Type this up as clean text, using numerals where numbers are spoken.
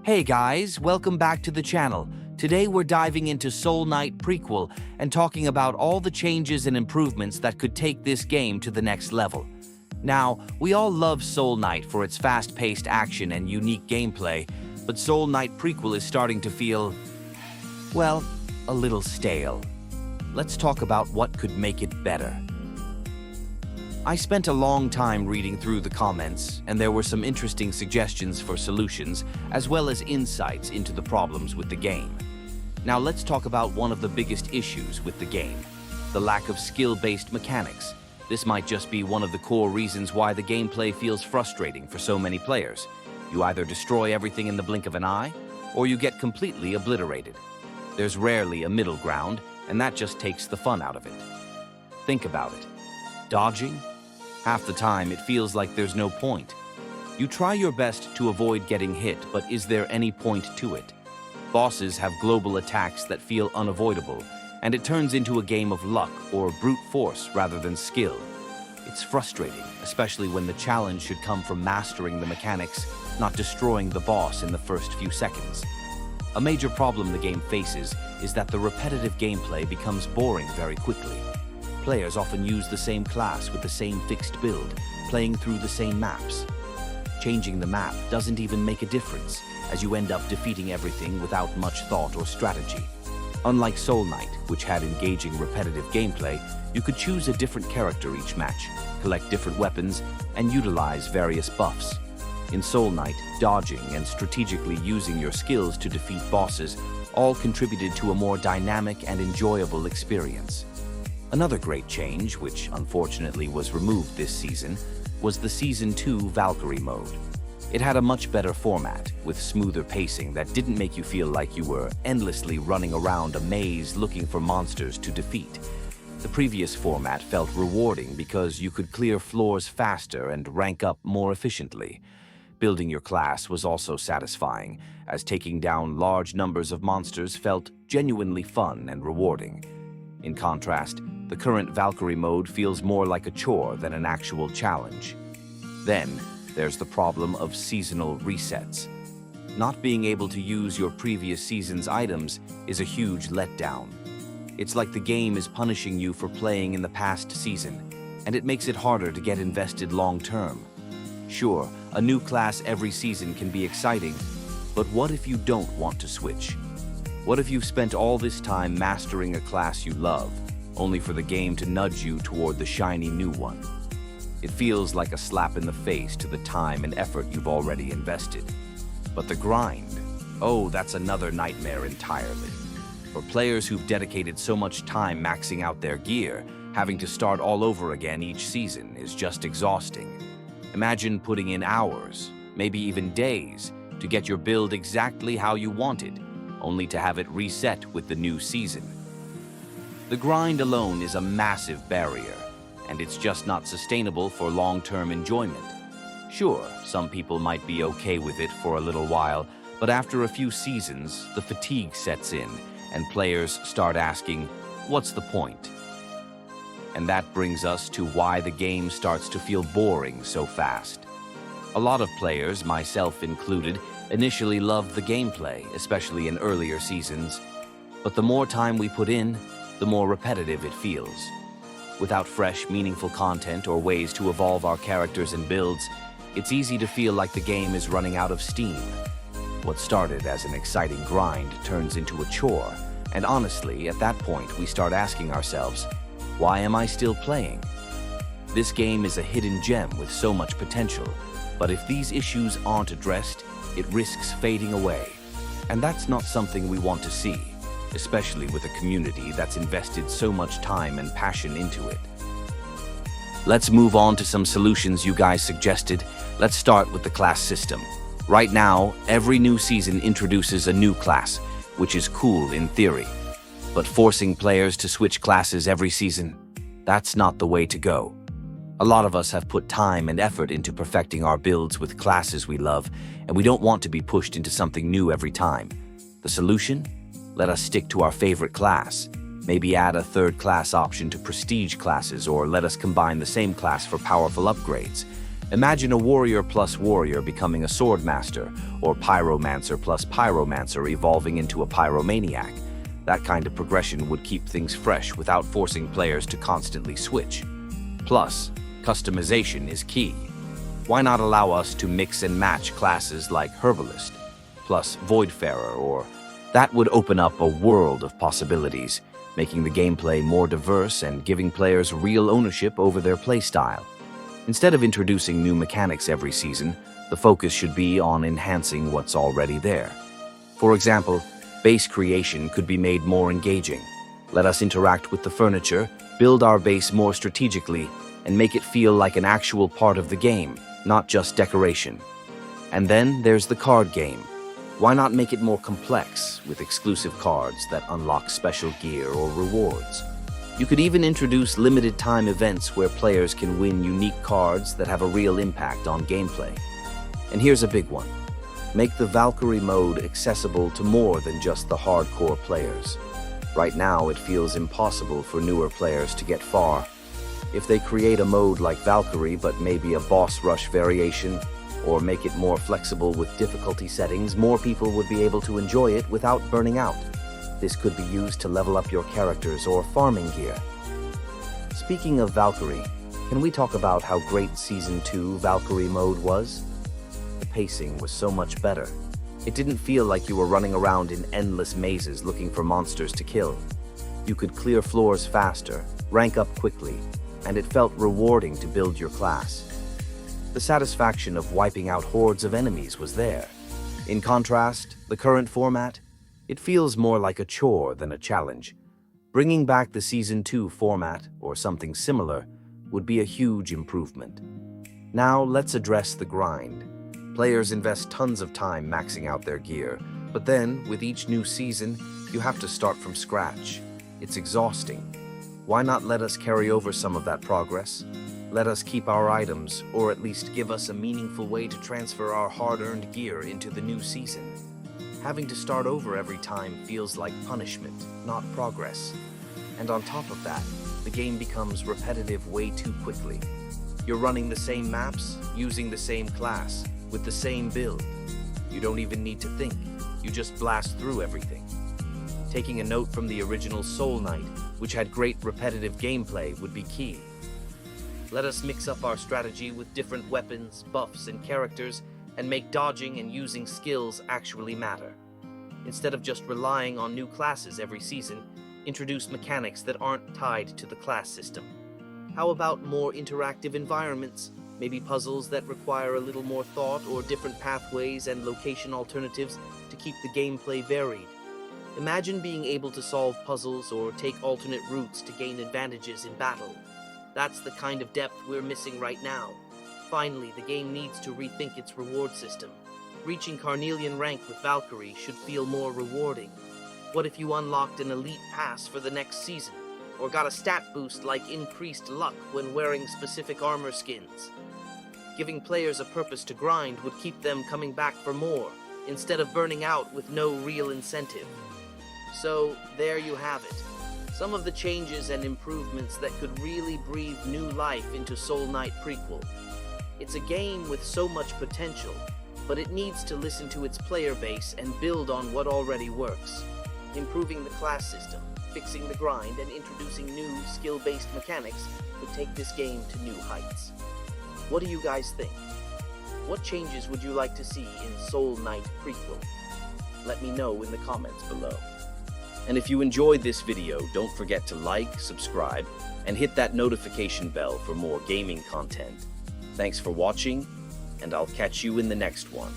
Hey guys, welcome back to the channel. Today we're diving into Soul Knight Prequel and talking about all the changes and improvements that could take this game to the next level. Now, we all love Soul Knight for its fast-paced action and unique gameplay, but Soul Knight Prequel is starting to feel, well, a little stale. Let's talk about what could make it better. I spent a long time reading through the comments, and there were some interesting suggestions for solutions, as well as insights into the problems with the game. Now let's talk about one of the biggest issues with the game, the lack of skill-based mechanics. This might just be one of the core reasons why the gameplay feels frustrating for so many players. You either destroy everything in the blink of an eye, or you get completely obliterated. There's rarely a middle ground, and that just takes the fun out of it. Think about it. Dodging? Half the time, it feels like there's no point. You try your best to avoid getting hit, but is there any point to it? Bosses have global attacks that feel unavoidable, and it turns into a game of luck or brute force rather than skill. It's frustrating, especially when the challenge should come from mastering the mechanics, not destroying the boss in the first few seconds. A major problem the game faces is that the repetitive gameplay becomes boring very quickly. Players often use the same class with the same fixed build, playing through the same maps. Changing the map doesn't even make a difference, as you end up defeating everything without much thought or strategy. Unlike Soul Knight, which had engaging repetitive gameplay, you could choose a different character each match, collect different weapons, and utilize various buffs. In Soul Knight, dodging and strategically using your skills to defeat bosses all contributed to a more dynamic and enjoyable experience. Another great change, which unfortunately was removed this season, was the Season 2 Valkyrie mode. It had a much better format, with smoother pacing that didn't make you feel like you were endlessly running around a maze looking for monsters to defeat. The previous format felt rewarding because you could clear floors faster and rank up more efficiently. Building your class was also satisfying, as taking down large numbers of monsters felt genuinely fun and rewarding. In contrast, the current Valkyrie mode feels more like a chore than an actual challenge. Then, there's the problem of seasonal resets. Not being able to use your previous season's items is a huge letdown. It's like the game is punishing you for playing in the past season, and it makes it harder to get invested long-term. Sure, a new class every season can be exciting, but what if you don't want to switch? What if you've spent all this time mastering a class you love, only for the game to nudge you toward the shiny new one? It feels like a slap in the face to the time and effort you've already invested. But the grind, oh, that's another nightmare entirely. For players who've dedicated so much time maxing out their gear, having to start all over again each season is just exhausting. Imagine putting in hours, maybe even days, to get your build exactly how you wanted, only to have it reset with the new season. The grind alone is a massive barrier, and it's just not sustainable for long-term enjoyment. Sure, some people might be okay with it for a little while, but after a few seasons, the fatigue sets in, and players start asking, what's the point? And that brings us to why the game starts to feel boring so fast. A lot of players, myself included, initially loved the gameplay, especially in earlier seasons. But the more time we put in, the more repetitive it feels. Without fresh, meaningful content or ways to evolve our characters and builds, it's easy to feel like the game is running out of steam. What started as an exciting grind turns into a chore, and honestly, at that point, we start asking ourselves, why am I still playing? This game is a hidden gem with so much potential, but if these issues aren't addressed, it risks fading away. And that's not something we want to see, especially with a community that's invested so much time and passion into it. Let's move on to some solutions you guys suggested. Let's start with the class system. Right now, every new season introduces a new class, which is cool in theory. But forcing players to switch classes every season, that's not the way to go. A lot of us have put time and effort into perfecting our builds with classes we love, and we don't want to be pushed into something new every time. The solution? Let us stick to our favorite class. Maybe add a third class option to prestige classes, or let us combine the same class for powerful upgrades. Imagine a warrior plus warrior becoming a swordmaster, or pyromancer plus pyromancer evolving into a pyromaniac. That kind of progression would keep things fresh without forcing players to constantly switch. Plus, customization is key. Why not allow us to mix and match classes like Herbalist plus Voidfarer, or that would open up a world of possibilities, making the gameplay more diverse and giving players real ownership over their playstyle. Instead of introducing new mechanics every season, the focus should be on enhancing what's already there. For example, base creation could be made more engaging. Let us interact with the furniture, build our base more strategically, and make it feel like an actual part of the game, not just decoration. And then there's the card game. Why not make it more complex with exclusive cards that unlock special gear or rewards? You could even introduce limited time events where players can win unique cards that have a real impact on gameplay. And here's a big one. Make the Valkyrie mode accessible to more than just the hardcore players. Right now, it feels impossible for newer players to get far. If they create a mode like Valkyrie, but maybe a boss rush variation, or make it more flexible with difficulty settings, more people would be able to enjoy it without burning out. This could be used to level up your characters or farming gear. Speaking of Valkyrie, can we talk about how great Season 2 Valkyrie mode was? The pacing was so much better. It didn't feel like you were running around in endless mazes looking for monsters to kill. You could clear floors faster, rank up quickly, and it felt rewarding to build your class. The satisfaction of wiping out hordes of enemies was there. In contrast, the current format, it feels more like a chore than a challenge. Bringing back the Season 2 format, or something similar, would be a huge improvement. Now let's address the grind. Players invest tons of time maxing out their gear, but then, with each new season, you have to start from scratch. It's exhausting. Why not let us carry over some of that progress? Let us keep our items, or at least give us a meaningful way to transfer our hard-earned gear into the new season. Having to start over every time feels like punishment, not progress. And on top of that, the game becomes repetitive way too quickly. You're running the same maps, using the same class, with the same build. You don't even need to think, you just blast through everything. Taking a note from the original Soul Knight, which had great repetitive gameplay, would be key. Let us mix up our strategy with different weapons, buffs, and characters, and make dodging and using skills actually matter. Instead of just relying on new classes every season, introduce mechanics that aren't tied to the class system. How about more interactive environments? Maybe puzzles that require a little more thought, or different pathways and location alternatives to keep the gameplay varied. Imagine being able to solve puzzles or take alternate routes to gain advantages in battle. That's the kind of depth we're missing right now. Finally, the game needs to rethink its reward system. Reaching Carnelian rank with Valkyrie should feel more rewarding. What if you unlocked an elite pass for the next season, or got a stat boost like increased luck when wearing specific armor skins? Giving players a purpose to grind would keep them coming back for more, instead of burning out with no real incentive. So, there you have it. Some of the changes and improvements that could really breathe new life into Soul Knight Prequel. It's a game with so much potential, but it needs to listen to its player base and build on what already works. Improving the class system, fixing the grind, and introducing new skill-based mechanics could take this game to new heights. What do you guys think? What changes would you like to see in Soul Knight Prequel? Let me know in the comments below. And if you enjoyed this video, don't forget to like, subscribe, and hit that notification bell for more gaming content. Thanks for watching, and I'll catch you in the next one.